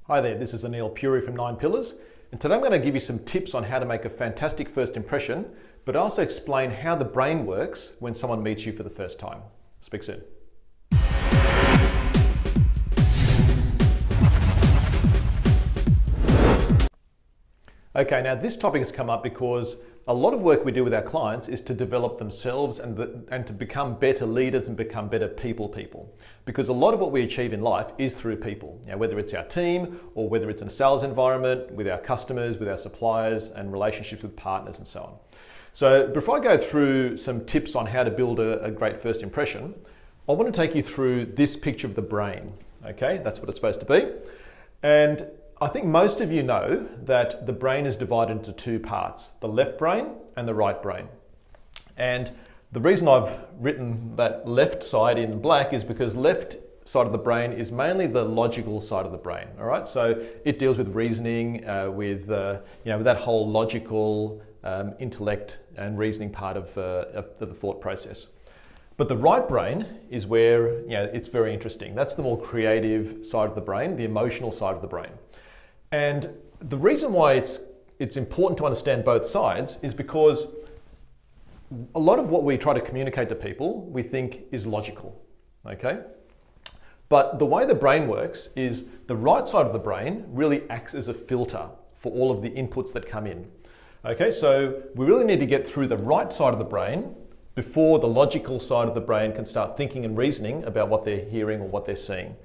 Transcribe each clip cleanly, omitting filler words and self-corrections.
Hi there, this is Anil Puri from 9 Pillars, and today I'm going to give you some tips on how to make a fantastic first impression, but also explain how the brain works when someone meets you for the first time. Speak soon. Okay, now this topic has come up because a lot of work we do with our clients is to develop themselves and to become better leaders and become better people. Because a lot of what we achieve in life is through people. Now, whether it's our team or whether it's in a sales environment, with our customers, with our suppliers and relationships with partners and so on. So before I go through some tips on how to build a great first impression, I want to take you through this picture of the brain. Okay, that's what it's supposed to be. And I think most of you know that the brain is divided into two parts, the left brain and the right brain. And the reason I've written that left side in black is because left side of the brain is mainly the logical side of the brain, all right? So it deals with reasoning, with that whole logical intellect and reasoning part of the thought process. But the right brain is where it's very interesting. That's the more creative side of the brain, the emotional side of the brain. And the reason why it's important to understand both sides is because a lot of what we try to communicate to people we think is logical, okay? But the way the brain works is the right side of the brain really acts as a filter for all of the inputs that come in. Okay, so we really need to get through the right side of the brain before the logical side of the brain can start thinking and reasoning about what they're hearing or what they're seeing.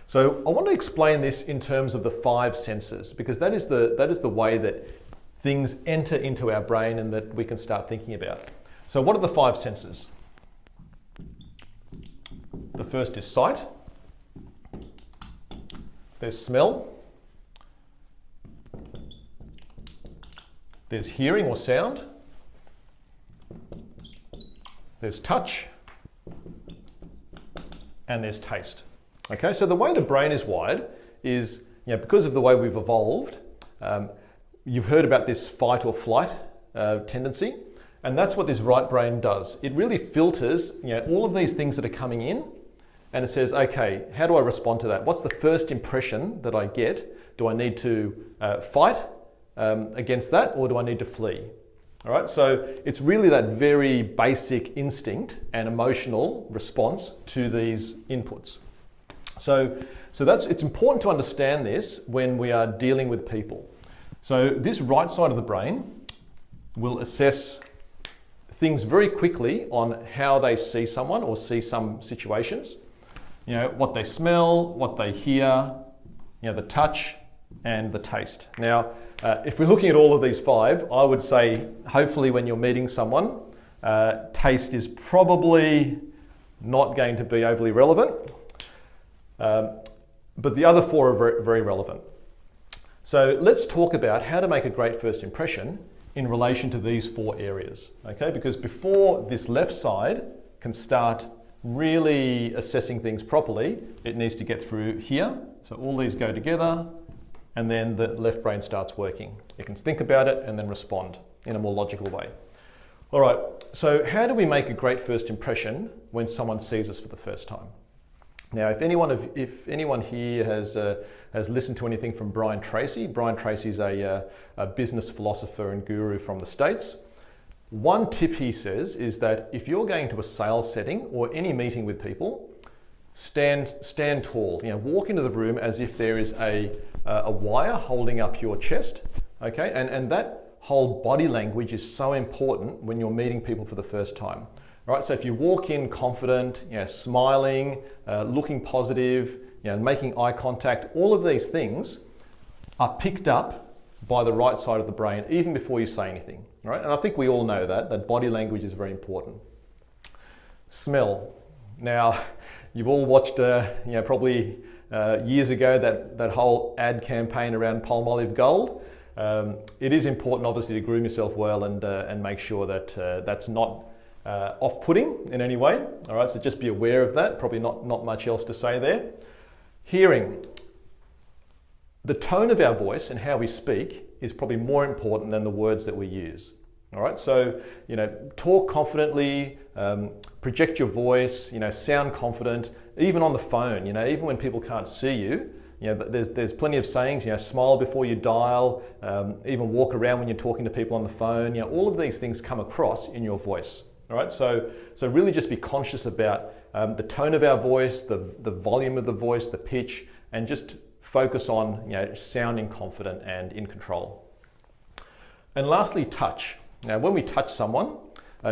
So I want to explain this in terms of the 5 senses, because that is the way that things enter into our brain and that we can start thinking about. So what are the 5 senses? The first is sight. There's smell. There's hearing or sound. There's touch. And there's taste. Okay, so the way the brain is wired is, because of the way we've evolved, you've heard about this fight or flight tendency, and that's what this right brain does. It really filters, all of these things that are coming in, and it says, okay, how do I respond to that? What's the first impression that I get? Do I need to fight against that, or do I need to flee? All right, so it's really that very basic instinct and emotional response to these inputs. So it's important to understand this when we are dealing with people. So this right side of the brain will assess things very quickly on how they see someone or see some situations. What they smell, what they hear, the touch and the taste. Now, if we're looking at all of these 5, I would say hopefully when you're meeting someone, taste is probably not going to be overly relevant. But the other 4 are very, very relevant. So let's talk about how to make a great first impression in relation to these 4 areas, okay? Because before this left side can start really assessing things properly, it needs to get through here. So all these go together, and then the left brain starts working. It can think about it and then respond in a more logical way. All right, so how do we make a great first impression when someone sees us for the first time? Now, if anyone here has listened to anything from Brian Tracy is a business philosopher and guru from the States. One tip he says is that if you're going to a sales setting or any meeting with people, stand tall. Walk into the room as if there is a wire holding up your chest. Okay, and that whole body language is so important when you're meeting people for the first time. Right, so if you walk in confident, smiling, looking positive, making eye contact, all of these things are picked up by the right side of the brain even before you say anything. Right? And I think we all know that body language is very important. Smell. Now, you've all watched, probably years ago that whole ad campaign around Palmolive Gold. It is important, obviously, to groom yourself well and make sure that that's not off-putting in any way. All right, so just be aware of that. Probably not much else to say there. Hearing. The tone of our voice and how we speak is probably more important than the words that we use. All right, so talk confidently, project your voice, sound confident, even on the phone. Even when people can't see you, there's plenty of sayings, smile before you dial, even walk around when you're talking to people on the phone. All of these things come across in your voice. All right, so really just be conscious about the tone of our voice, the volume of the voice, the pitch, and just focus on sounding confident and in control. And lastly, touch. Now, when we touch someone,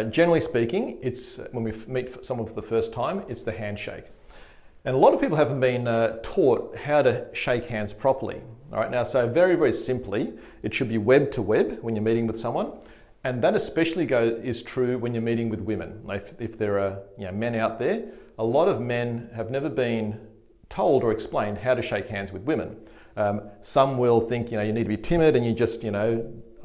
generally speaking, it's when we meet someone for the first time, it's the handshake. And a lot of people haven't been taught how to shake hands properly. All right, now, so very, very simply, it should be web to web when you're meeting with someone. And that especially is true when you're meeting with women. If there are men out there, a lot of men have never been told or explained how to shake hands with women. Some will think you need to be timid and you just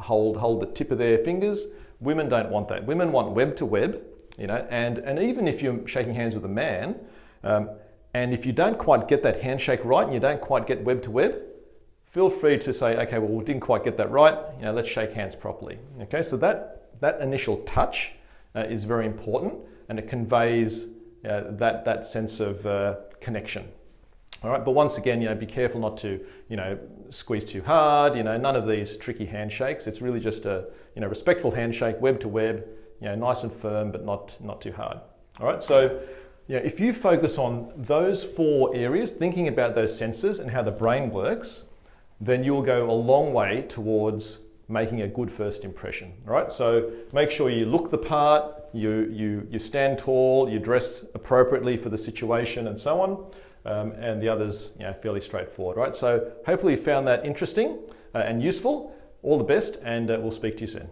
hold the tip of their fingers. Women don't want that. Women want web to web, and even if you're shaking hands with a man, and if you don't quite get that handshake right and you don't quite get web to web, feel free to say, okay, well, we didn't quite get that right. Let's shake hands properly. Okay, so that initial touch is very important, and it conveys that sense of connection. All right, but once again, be careful not to, squeeze too hard. None of these tricky handshakes. It's really just a, respectful handshake, web to web. Nice and firm, but not too hard. All right, so. If you focus on those 4 areas, thinking about those senses and how the brain works, then you'll go a long way towards making a good first impression. All right, so make sure you look the part, you stand tall, you dress appropriately for the situation, and so on. And the others, fairly straightforward. Right, so hopefully you found that interesting and useful. All the best, and we'll speak to you soon.